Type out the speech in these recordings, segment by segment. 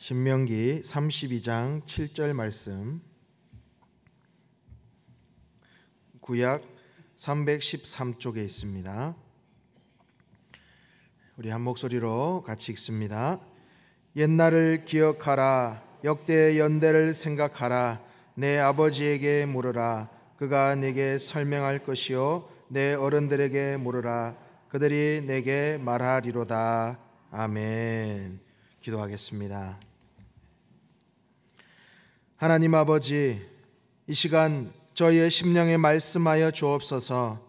신명기 32장 7절 말씀, 구약 313쪽에 있습니다. 우리 한 목소리로 같이 읽습니다. 옛날을 기억하라. 역대의 연대를 생각하라. 내 아버지에게 물으라. 그가 내게 설명할 것이요 내 어른들에게 물으라. 그들이 내게 말하리로다. 아멘. 기도하겠습니다. 하나님 아버지, 이 시간 저희의 심령에 말씀하여 주옵소서.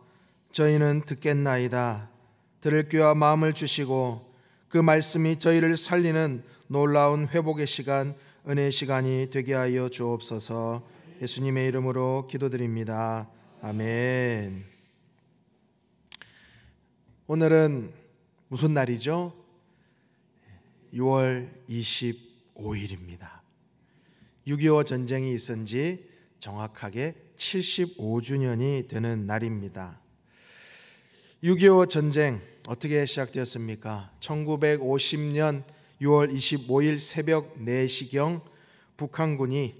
저희는 듣겠나이다. 들을 귀와 마음을 주시고 그 말씀이 저희를 살리는 놀라운 회복의 시간, 은혜의 시간이 되게 하여 주옵소서. 예수님의 이름으로 기도드립니다. 아멘. 오늘은 무슨 날이죠? 6월 25일입니다. 6.25 전쟁이 있은 지 정확하게 75주년이 되는 날입니다. 6.25 전쟁 어떻게 시작되었습니까? 1950년 6월 25일 새벽 4시경 북한군이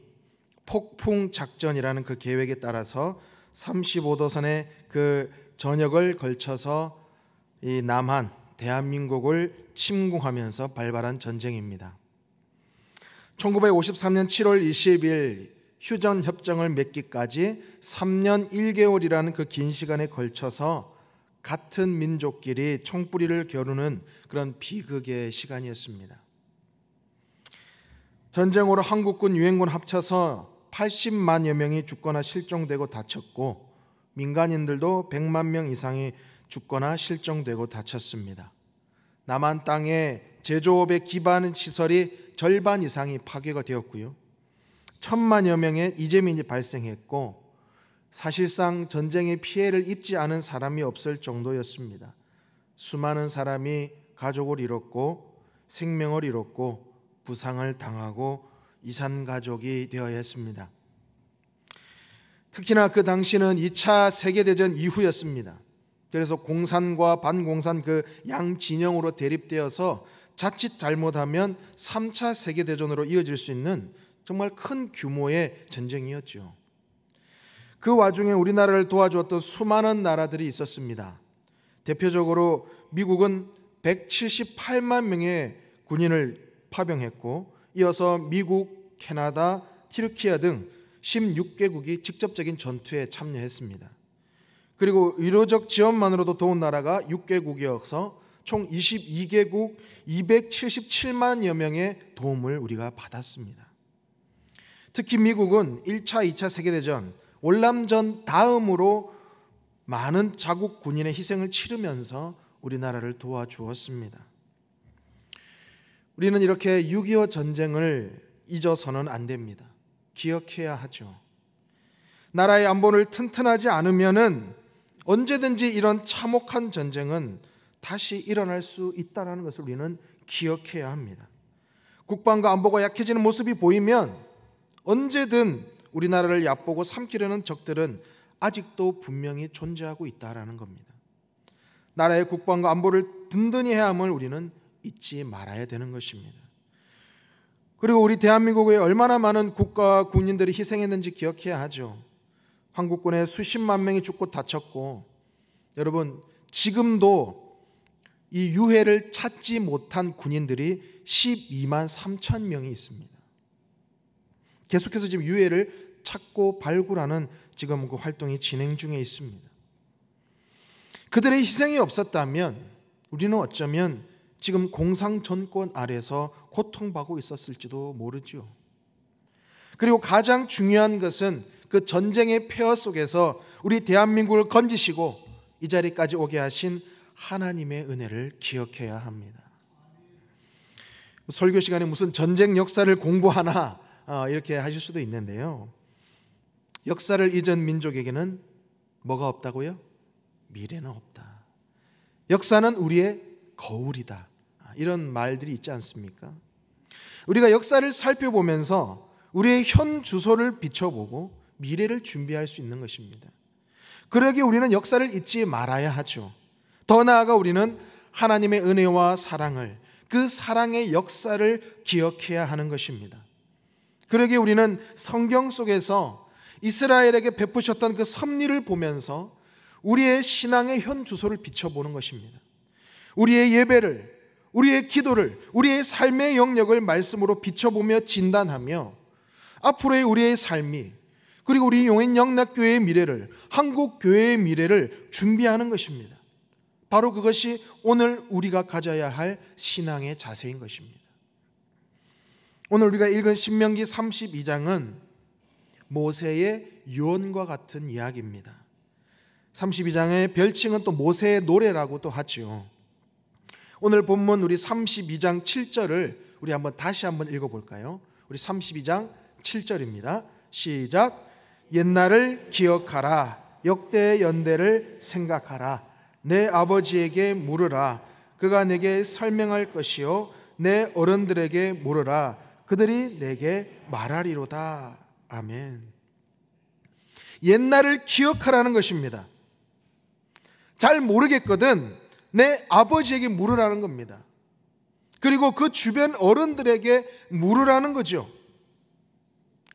폭풍작전이라는 그 계획에 따라서 35도선의 그 전역을 걸쳐서 이 남한, 대한민국을 침공하면서 발발한 전쟁입니다. 1953년 7월 20일 휴전협정을 맺기까지 3년 1개월이라는 그 긴 시간에 걸쳐서 같은 민족끼리 총뿌리를 겨루는 그런 비극의 시간이었습니다. 전쟁으로 한국군, 유엔군 합쳐서 80만여 명이 죽거나 실종되고 다쳤고, 민간인들도 100만 명 이상이 죽거나 실종되고 다쳤습니다. 남한 땅에 제조업의 기반 시설이 절반 이상이 파괴가 되었고요, 1,000만여 명의 이재민이 발생했고, 사실상 전쟁의 피해를 입지 않은 사람이 없을 정도였습니다. 수많은 사람이 가족을 잃었고, 생명을 잃었고, 부상을 당하고 이산가족이 되어야 했습니다. 특히나 그 당시는 2차 세계대전 이후였습니다. 그래서 공산과 반공산 그 양진영으로 대립되어서 자칫 잘못하면 3차 세계대전으로 이어질 수 있는 정말 큰 규모의 전쟁이었죠. 그 와중에 우리나라를 도와주었던 수많은 나라들이 있었습니다. 대표적으로 미국은 178만 명의 군인을 파병했고, 이어서 미국, 캐나다, 튀르키예 등 16개국이 직접적인 전투에 참여했습니다. 그리고 의료적 지원만으로도 도운 나라가 6개국이어서 총 22개국 277만여 명의 도움을 우리가 받았습니다. 특히 미국은 1차, 2차 세계대전, 월남전 다음으로 많은 자국 군인의 희생을 치르면서 우리나라를 도와주었습니다. 우리는 이렇게 6.25 전쟁을 잊어서는 안 됩니다. 기억해야 하죠. 나라의 안보를 튼튼하지 않으면은 언제든지 이런 참혹한 전쟁은 다시 일어날 수 있다는 것을 우리는 기억해야 합니다. 국방과 안보가 약해지는 모습이 보이면 언제든 우리나라를 얕보고 삼키려는 적들은 아직도 분명히 존재하고 있다는 겁니다. 나라의 국방과 안보를 든든히 해야 함을 우리는 잊지 말아야 되는 것입니다. 그리고 우리 대한민국에 얼마나 많은 국가와 군인들이 희생했는지 기억해야 하죠. 한국군에 수십만 명이 죽고 다쳤고, 여러분, 지금도 이 유해를 찾지 못한 군인들이 12만 3천 명이 있습니다. 계속해서 지금 유해를 찾고 발굴하는 지금 그 활동이 진행 중에 있습니다. 그들의 희생이 없었다면 우리는 어쩌면 지금 공산 정권 아래서 고통받고 있었을지도 모르죠. 그리고 가장 중요한 것은 그 전쟁의 폐허 속에서 우리 대한민국을 건지시고 이 자리까지 오게 하신 하나님의 은혜를 기억해야 합니다. 설교 시간에 무슨 전쟁 역사를 공부하나 이렇게 하실 수도 있는데요, 역사를 잊은 민족에게는 뭐가 없다고요? 미래는 없다. 역사는 우리의 거울이다. 이런 말들이 있지 않습니까? 우리가 역사를 살펴보면서 우리의 현 주소를 비춰보고 미래를 준비할 수 있는 것입니다. 그러기에 우리는 역사를 잊지 말아야 하죠. 더 나아가 우리는 하나님의 은혜와 사랑을, 그 사랑의 역사를 기억해야 하는 것입니다. 그러기에 우리는 성경 속에서 이스라엘에게 베푸셨던 그 섭리를 보면서 우리의 신앙의 현 주소를 비춰보는 것입니다. 우리의 예배를, 우리의 기도를, 우리의 삶의 영역을 말씀으로 비춰보며 진단하며 앞으로의 우리의 삶이, 그리고 우리 용인영락교회의 미래를, 한국교회의 미래를 준비하는 것입니다. 바로 그것이 오늘 우리가 가져야 할 신앙의 자세인 것입니다. 오늘 우리가 읽은 신명기 32장은 모세의 유언과 같은 이야기입니다. 32장의 별칭은 또 모세의 노래라고 또 하죠. 오늘 본문 우리 32장 7절을 우리 다시 한번 읽어볼까요? 우리 32장 7절입니다. 시작. 옛날을 기억하라. 역대의 연대를 생각하라. 내 아버지에게 물으라. 그가 내게 설명할 것이요 내 어른들에게 물으라. 그들이 내게 말하리로다. 아멘. 옛날을 기억하라는 것입니다. 잘 모르겠거든 내 아버지에게 물으라는 겁니다. 그리고 그 주변 어른들에게 물으라는 거죠.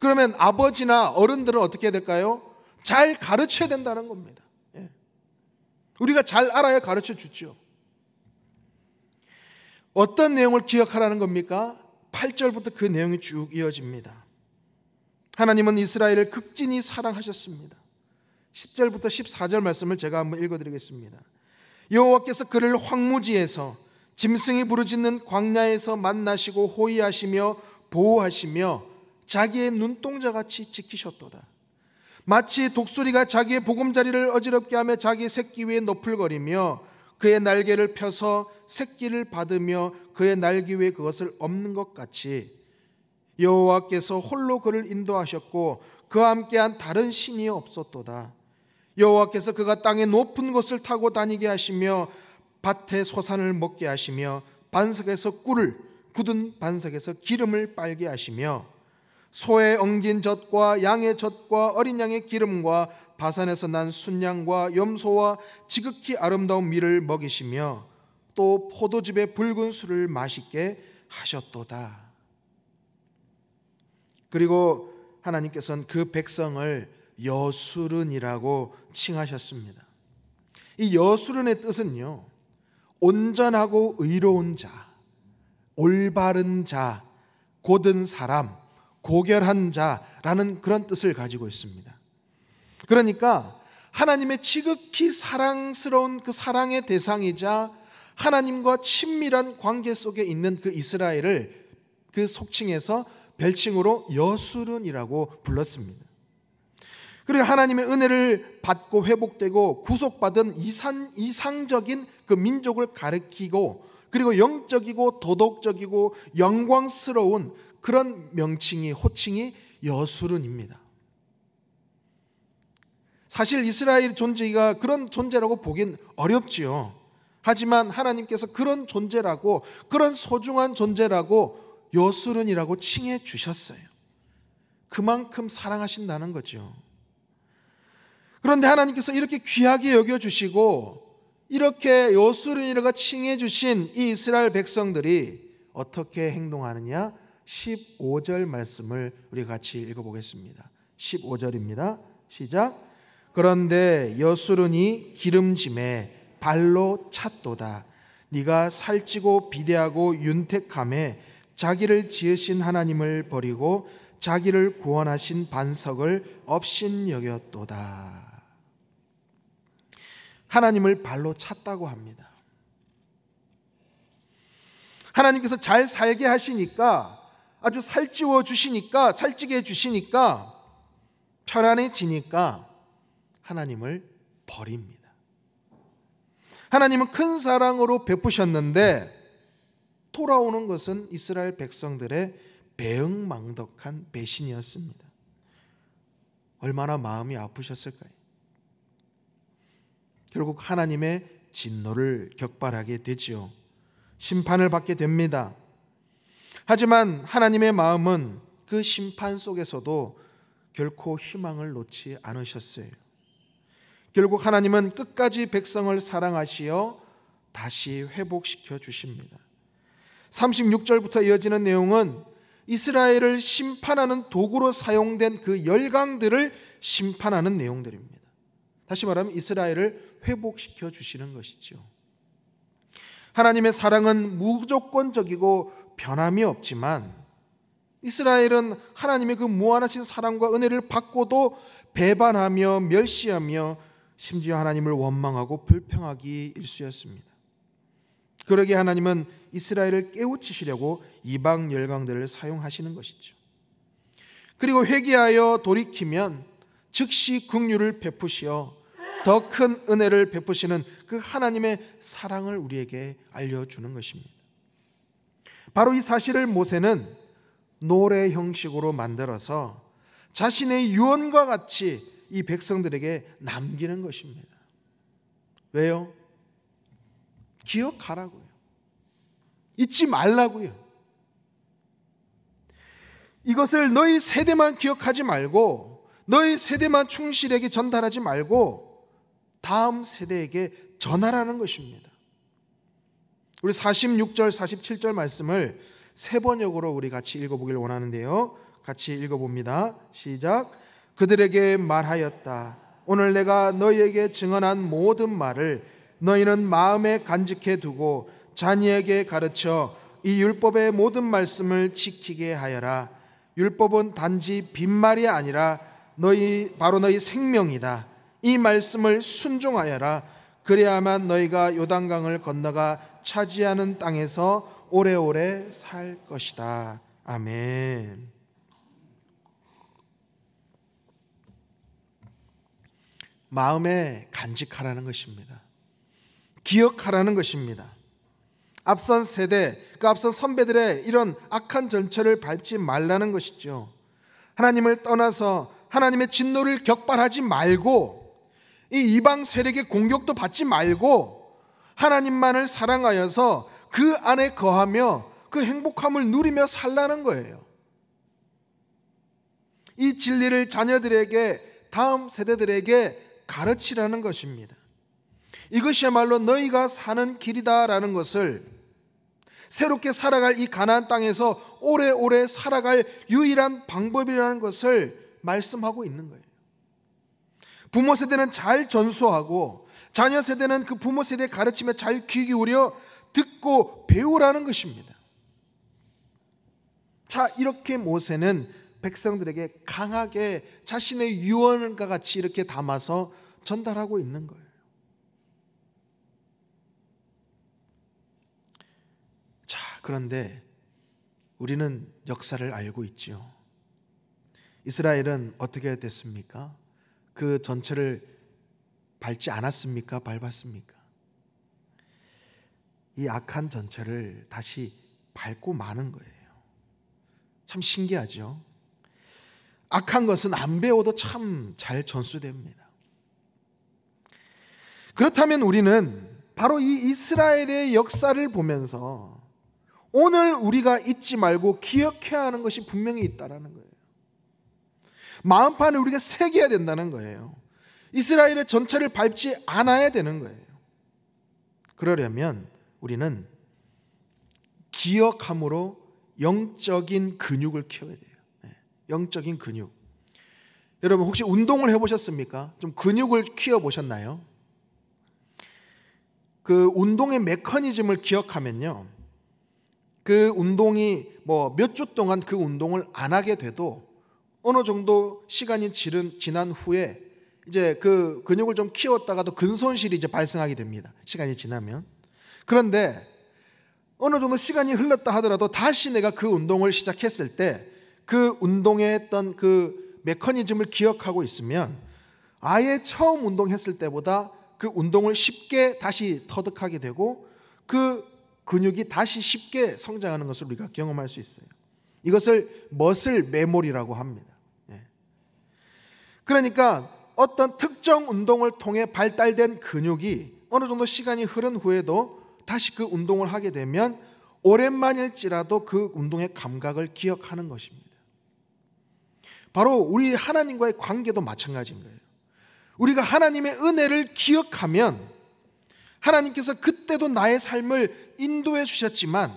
그러면 아버지나 어른들은 어떻게 해야 될까요? 잘 가르쳐야 된다는 겁니다. 우리가 잘 알아야 가르쳐 주죠. 어떤 내용을 기억하라는 겁니까? 8절부터 그 내용이 쭉 이어집니다. 하나님은 이스라엘을 극진히 사랑하셨습니다. 10절부터 14절 말씀을 제가 한번 읽어드리겠습니다. 여호와께서 그를 황무지에서 짐승이 부르짖는 광야에서 만나시고 호위하시며 보호하시며 자기의 눈동자같이 지키셨도다. 마치 독수리가 자기의 보금자리를 어지럽게 하며 자기 새끼 위에 너풀거리며 그의 날개를 펴서 새끼를 받으며 그의 날개 위에 그것을 엎는 것 같이 여호와께서 홀로 그를 인도하셨고 그와 함께한 다른 신이 없었도다. 여호와께서 그가 땅의 높은 곳을 타고 다니게 하시며 밭의 소산을 먹게 하시며 반석에서 꿀을, 굳은 반석에서 기름을 빨게 하시며 소의 엉긴 젖과 양의 젖과 어린 양의 기름과 바산에서 난 순양과 염소와 지극히 아름다운 밀을 먹이시며 또 포도즙의 붉은 술을 마시게 하셨도다. 그리고 하나님께서는 그 백성을 여수른이라고 칭하셨습니다. 이 여수른의 뜻은요, 온전하고 의로운 자, 올바른 자, 곧은 사람, 고결한 자라는 그런 뜻을 가지고 있습니다. 그러니까 하나님의 지극히 사랑스러운 그 사랑의 대상이자 하나님과 친밀한 관계 속에 있는 그 이스라엘을 그 속칭해서 별칭으로 여수른이라고 불렀습니다. 그리고 하나님의 은혜를 받고 회복되고 구속받은 이상적인 그 민족을 가리키고 그리고 영적이고 도덕적이고 영광스러운 그런 명칭이, 호칭이 여수른입니다. 사실 이스라엘 존재가 그런 존재라고 보긴 어렵지요. 하지만 하나님께서 그런 존재라고, 그런 소중한 존재라고 여수른이라고 칭해 주셨어요. 그만큼 사랑하신다는 거죠. 그런데 하나님께서 이렇게 귀하게 여겨주시고 이렇게 여수른이라고 칭해 주신 이 이스라엘 백성들이 어떻게 행동하느냐? 15절 말씀을 우리 같이 읽어보겠습니다. 15절입니다. 시작. 그런데 여수른이 기름짐에 발로 찼도다. 네가 살찌고 비대하고 윤택함에 자기를 지으신 하나님을 버리고 자기를 구원하신 반석을 업신여겼도다. 하나님을 발로 찼다고 합니다. 하나님께서 잘 살게 하시니까, 아주 살찌워 주시니까, 살찌게 해주시니까, 편안해지니까 하나님을 버립니다. 하나님은 큰 사랑으로 베푸셨는데 돌아오는 것은 이스라엘 백성들의 배은망덕한 배신이었습니다. 얼마나 마음이 아프셨을까요? 결국 하나님의 진노를 격발하게 되지요. 심판을 받게 됩니다. 하지만 하나님의 마음은 그 심판 속에서도 결코 희망을 놓지 않으셨어요. 결국 하나님은 끝까지 백성을 사랑하시어 다시 회복시켜 주십니다. 36절부터 이어지는 내용은 이스라엘을 심판하는 도구로 사용된 그 열강들을 심판하는 내용들입니다. 다시 말하면 이스라엘을 회복시켜 주시는 것이죠. 하나님의 사랑은 무조건적이고 변함이 없지만 이스라엘은 하나님의 그 무한하신 사랑과 은혜를 받고도 배반하며 멸시하며 심지어 하나님을 원망하고 불평하기 일쑤였습니다. 그러기에 하나님은 이스라엘을 깨우치시려고 이방 열강들을 사용하시는 것이죠. 그리고 회개하여 돌이키면 즉시 긍휼을 베푸시어 더 큰 은혜를 베푸시는 그 하나님의 사랑을 우리에게 알려주는 것입니다. 바로 이 사실을 모세는 노래 형식으로 만들어서 자신의 유언과 같이 이 백성들에게 남기는 것입니다. 왜요? 기억하라고요. 잊지 말라고요. 이것을 너희 세대만 기억하지 말고 너희 세대만 충실하게 전달하지 말고 다음 세대에게 전하라는 것입니다. 우리 46절, 47절 말씀을 세 번역으로 우리 같이 읽어보길 원하는데요. 같이 읽어봅니다. 시작. 그들에게 말하였다. 오늘 내가 너희에게 증언한 모든 말을 너희는 마음에 간직해 두고 자녀에게 가르쳐 이 율법의 모든 말씀을 지키게 하여라. 율법은 단지 빈말이 아니라 바로 너희 생명이다. 이 말씀을 순종하여라. 그래야만 너희가 요단강을 건너가 차지하는 땅에서 오래오래 살 것이다. 아멘. 마음에 간직하라는 것입니다. 기억하라는 것입니다. 앞선 세대, 그 앞선 선배들의 이런 악한 전철을 밟지 말라는 것이죠. 하나님을 떠나서 하나님의 진노를 격발하지 말고 이 이방 세력의 공격도 받지 말고 하나님만을 사랑하여서 그 안에 거하며 그 행복함을 누리며 살라는 거예요. 이 진리를 자녀들에게, 다음 세대들에게 가르치라는 것입니다. 이것이야말로 너희가 사는 길이다라는 것을, 새롭게 살아갈 이 가나안 땅에서 오래오래 살아갈 유일한 방법이라는 것을 말씀하고 있는 거예요. 부모 세대는 잘 전수하고 자녀 세대는 그 부모 세대의 가르침에 잘 귀 기울여 듣고 배우라는 것입니다. 자, 이렇게 모세는 백성들에게 강하게 자신의 유언과 같이 이렇게 담아서 전달하고 있는 거예요. 자, 그런데 우리는 역사를 알고 있지요. 이스라엘은 어떻게 됐습니까? 그 전체를 밟지 않았습니까? 밟았습니까? 이 악한 전체를 다시 밟고 마는 거예요. 참 신기하죠? 악한 것은 안 배워도 참 잘 전수됩니다. 그렇다면 우리는 바로 이 이스라엘의 역사를 보면서 오늘 우리가 잊지 말고 기억해야 하는 것이 분명히 있다는 거예요. 마음판에 우리가 새겨야 된다는 거예요. 이스라엘의 전체를 밟지 않아야 되는 거예요. 그러려면 우리는 기억함으로 영적인 근육을 키워야 돼요. 영적인 근육. 여러분 혹시 운동을 해보셨습니까? 좀 근육을 키워보셨나요? 그 운동의 메커니즘을 기억하면요, 그 운동이 몇 주 동안 그 운동을 안 하게 돼도 어느 정도 시간이 지난 후에 이제 그 근육을 좀 키웠다가도 근손실이 이제 발생하게 됩니다. 시간이 지나면. 그런데 어느 정도 시간이 흘렀다 하더라도 다시 내가 그 운동을 시작했을 때 그 운동에 했던 그 메커니즘을 기억하고 있으면 아예 처음 운동했을 때보다 그 운동을 쉽게 다시 터득하게 되고 그 근육이 다시 쉽게 성장하는 것을 우리가 경험할 수 있어요. 이것을 머슬 메모리라고 합니다. 그러니까 어떤 특정 운동을 통해 발달된 근육이 어느 정도 시간이 흐른 후에도 다시 그 운동을 하게 되면 오랜만일지라도 그 운동의 감각을 기억하는 것입니다. 바로 우리 하나님과의 관계도 마찬가지인 거예요. 우리가 하나님의 은혜를 기억하면 하나님께서 그때도 나의 삶을 인도해 주셨지만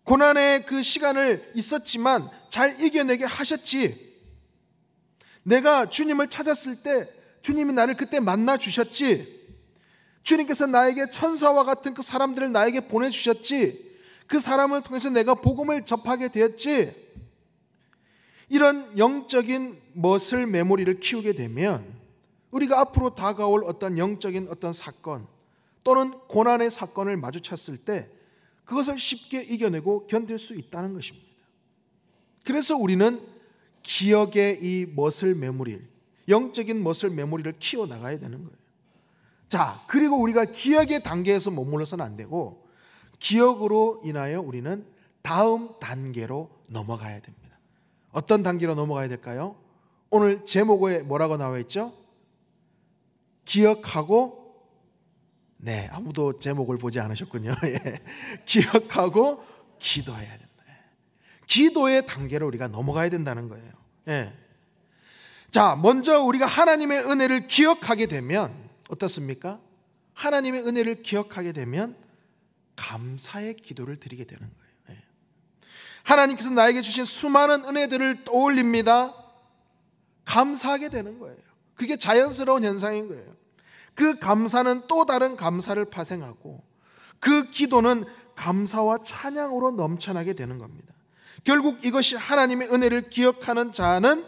고난의 그 시간을 있었지만 잘 이겨내게 하셨지. 내가 주님을 찾았을 때 주님이 나를 그때 만나 주셨지. 주님께서 나에게 천사와 같은 그 사람들을 나에게 보내주셨지. 그 사람을 통해서 내가 복음을 접하게 되었지. 이런 영적인 머슬 메모리를 키우게 되면 우리가 앞으로 다가올 어떤 영적인 어떤 사건 또는 고난의 사건을 마주쳤을 때 그것을 쉽게 이겨내고 견딜 수 있다는 것입니다. 그래서 우리는 기억의 이 머슬 메모리, 영적인 머슬 메모리를 키워나가야 되는 거예요. 자, 그리고 우리가 기억의 단계에서 머물러서는 안 되고 기억으로 인하여 우리는 다음 단계로 넘어가야 됩니다. 어떤 단계로 넘어가야 될까요? 오늘 제목에 뭐라고 나와 있죠? 기억하고, 네, 아무도 제목을 보지 않으셨군요. 예. 기억하고 기도해야 된다. 기도의 단계로 우리가 넘어가야 된다는 거예요. 예. 자, 먼저 우리가 하나님의 은혜를 기억하게 되면 어떻습니까? 하나님의 은혜를 기억하게 되면 감사의 기도를 드리게 되는 거예요. 예. 하나님께서 나에게 주신 수많은 은혜들을 떠올립니다. 감사하게 되는 거예요. 그게 자연스러운 현상인 거예요. 그 감사는 또 다른 감사를 파생하고 그 기도는 감사와 찬양으로 넘쳐나게 되는 겁니다. 결국 이것이 하나님의 은혜를 기억하는 자는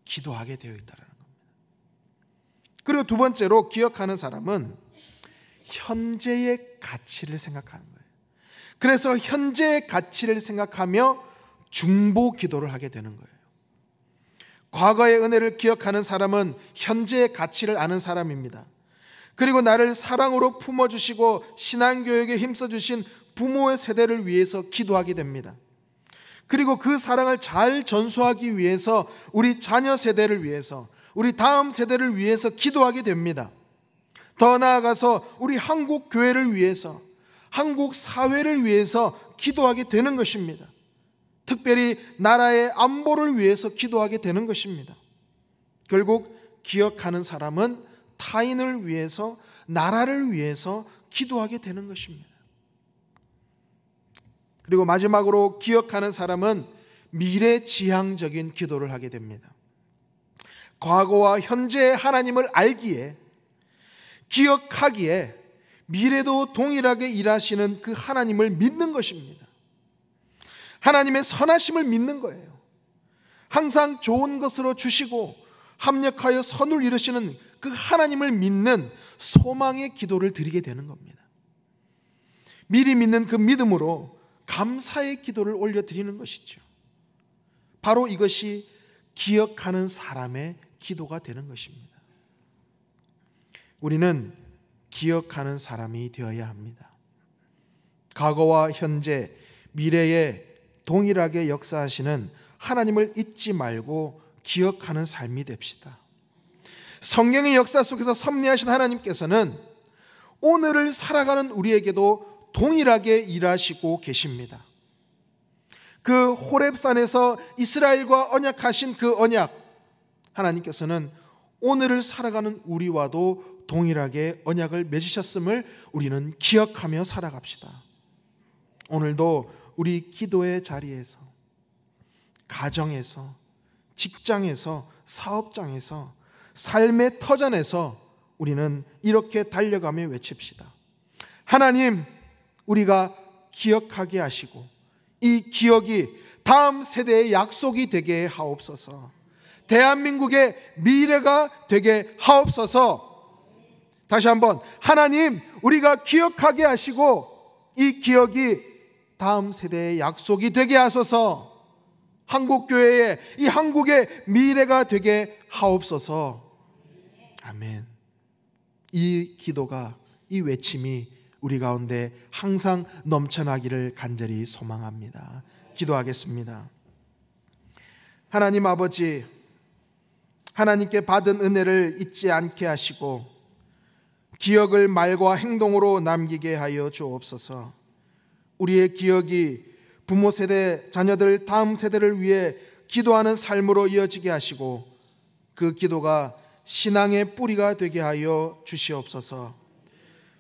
기도하게 되어 있다는 겁니다. 그리고 두 번째로 기억하는 사람은 현재의 가치를 생각하는 거예요. 그래서 현재의 가치를 생각하며 중보 기도를 하게 되는 거예요. 과거의 은혜를 기억하는 사람은 현재의 가치를 아는 사람입니다. 그리고 나를 사랑으로 품어주시고 신앙교육에 힘써주신 부모의 세대를 위해서 기도하게 됩니다. 그리고 그 사랑을 잘 전수하기 위해서 우리 자녀 세대를 위해서, 우리 다음 세대를 위해서 기도하게 됩니다. 더 나아가서 우리 한국 교회를 위해서, 한국 사회를 위해서 기도하게 되는 것입니다. 특별히 나라의 안보를 위해서 기도하게 되는 것입니다. 결국 기억하는 사람은 타인을 위해서, 나라를 위해서 기도하게 되는 것입니다. 그리고 마지막으로 기억하는 사람은 미래지향적인 기도를 하게 됩니다. 과거와 현재의 하나님을 알기에, 기억하기에 미래도 동일하게 일하시는 그 하나님을 믿는 것입니다. 하나님의 선하심을 믿는 거예요. 항상 좋은 것으로 주시고 합력하여 선을 이루시는 그 하나님을 믿는 소망의 기도를 드리게 되는 겁니다. 미리 믿는 그 믿음으로 감사의 기도를 올려드리는 것이죠. 바로 이것이 기억하는 사람의 기도가 되는 것입니다. 우리는 기억하는 사람이 되어야 합니다. 과거와 현재, 미래에 동일하게 역사하시는 하나님을 잊지 말고 기억하는 삶이 됩시다. 성경의 역사 속에서 섭리하신 하나님께서는 오늘을 살아가는 우리에게도 동일하게 일하시고 계십니다. 그 호렙산에서 이스라엘과 언약하신 그 언약, 하나님께서는 오늘을 살아가는 우리와도 동일하게 언약을 맺으셨음을 우리는 기억하며 살아갑시다. 오늘도 우리 기도의 자리에서, 가정에서, 직장에서, 사업장에서, 삶의 터전에서 우리는 이렇게 달려가며 외칩시다. 하나님, 우리가 기억하게 하시고 이 기억이 다음 세대의 약속이 되게 하옵소서. 대한민국의 미래가 되게 하옵소서. 다시 한번, 하나님, 우리가 기억하게 하시고 이 기억이 다음 세대의 약속이 되게 하소서. 한국교회의, 이 한국의 미래가 되게 하옵소서. 아멘. 이 기도가, 이 외침이 우리 가운데 항상 넘쳐나기를 간절히 소망합니다. 기도하겠습니다. 하나님 아버지, 하나님께 받은 은혜를 잊지 않게 하시고 기억을 말과 행동으로 남기게 하여 주옵소서. 우리의 기억이 부모 세대, 자녀들, 다음 세대를 위해 기도하는 삶으로 이어지게 하시고 그 기도가 신앙의 뿌리가 되게 하여 주시옵소서.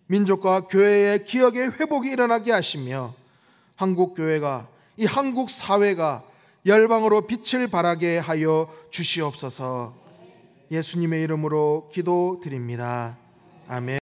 민족과 교회의 기억의 회복이 일어나게 하시며 한국 교회가, 이 한국 사회가 열방으로 빛을 발하게 하여 주시옵소서. 예수님의 이름으로 기도드립니다. 아멘.